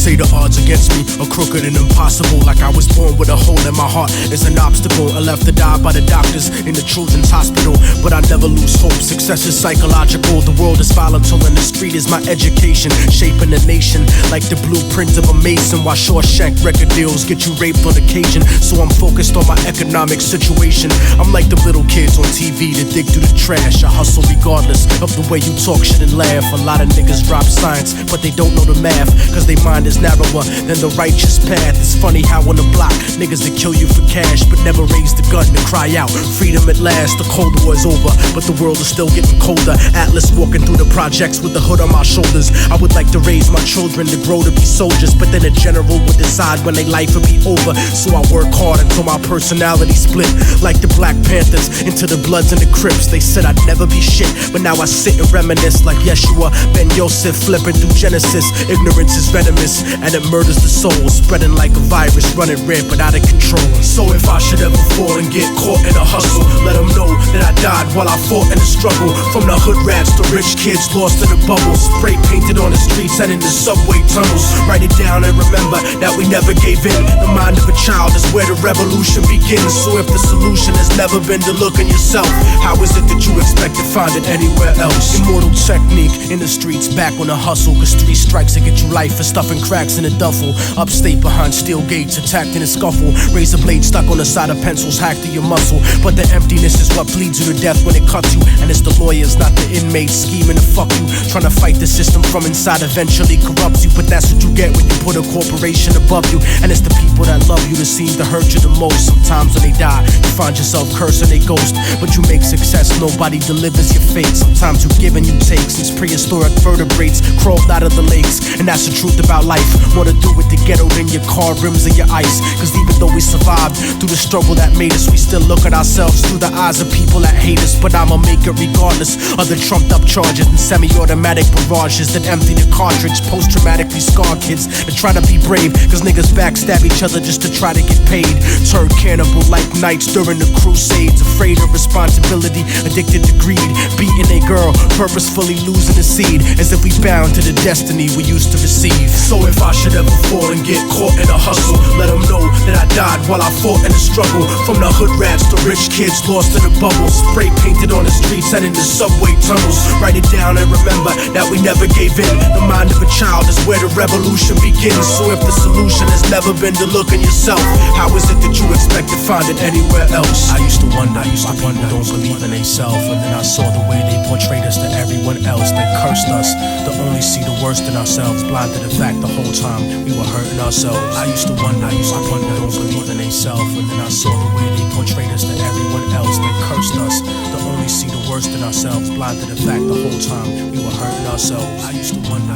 say the odds against me are crooked and impossible. Like I was born with a hole in my heart is an obstacle. I left to die by the doctors in the children's hospital, but I never lose hope. Success is psychological. The world is volatile and the street is my education, shaping the nation like the blueprint of a mason. While Shawshank record deals get you raped on occasion, so I'm focused on my economic situation. I'm like the little kids on TV that dig through the trash. I hustle regardless of the way you talk shit and laugh. A lot of niggas drop science, but they don't know the math, cause they mind is narrower than the righteous path. It's funny how on the block, niggas that kill you for cash, but never raise the gun to cry out freedom at last. The Cold War is over, but the world is still getting colder. Atlas walking through the projects with the hood on my shoulders. I would like to raise my children to grow to be soldiers, but then a general would decide when their life would be over. So I work hard until my personality split, like the Black Panthers into the Bloods and the Crips. They said I'd never be shit, but now I sit and reminisce like Yeshua Ben Yosef flipping through Genesis. Ignorance is venomous and it murders the soul, spreading like a virus, running rampant out of control. So if I should ever fall and get caught in a hustle, let them know that I died while I fought in the struggle. From the hood rats to rich kids lost in the bubbles, spray painted on the streets and in the subway tunnels. Write it down and remember that we never gave in. The mind of a child is where the revolution begins. So if the solution has never been to look in yourself, how is it that you expect to find it anywhere else? Immortal technique in the streets, back on the hustle, cause 3 strikes to get you life for stuffing cracks in a duffel. Upstate behind steel gates, attacked in a scuffle. Razor blade stuck on the side of pencils, hacked to your muscle. But the emptiness is what bleeds you to death when it cuts you. And it's the lawyers, not the inmates, scheming to fuck you. Trying to fight the system from inside eventually corrupts you. But that's what you get when you put a corporation above you. And it's the people that love you that seem to hurt you the most. Sometimes when they die, you find yourself cursing a ghost. But you make success, nobody delivers your fate. Sometimes you give and you take, since prehistoric vertebrates crawled out of the lakes. And that's the truth about life. More to do with the ghetto than your car rims or your ice. Cause even though we survived through the struggle that made us, we still look at ourselves through the eyes of people that hate us. But I'ma make it regardless of the trumped up charges and semi-automatic barrages that empty the cartridge. Post-traumatically scarred kids that try to be brave, cause niggas backstab each other just to try to get paid. Turned cannibal like knights during the crusades, afraid of responsibility, addicted to greed, beating a girl, purposefully losing the seed, as if we bound to the destiny we used to receive. So if I should ever fall and get caught in a hustle, let them know that I died while I fought in the struggle. From the hood rats to rich kids lost in the bubbles, spray painted on the streets and in the subway tunnels. Write it down and remember that we never gave in. The mind of a child is where the revolution begins. So if the solution has never been to look in yourself, how is it that you expect to find it anywhere else? I used to wonder why people don't believe in themselves, and then I saw the way they portrayed us to everyone else. They cursed us to only see the worst in ourselves, blind to the fact the whole time we were hurting ourselves. I used to wonder why people don't believe in themselves, and then I saw the way they portrayed us to everyone else. They cursed us to only see the worst in ourselves, blind to the fact the whole time we were hurting ourselves. I used to wonder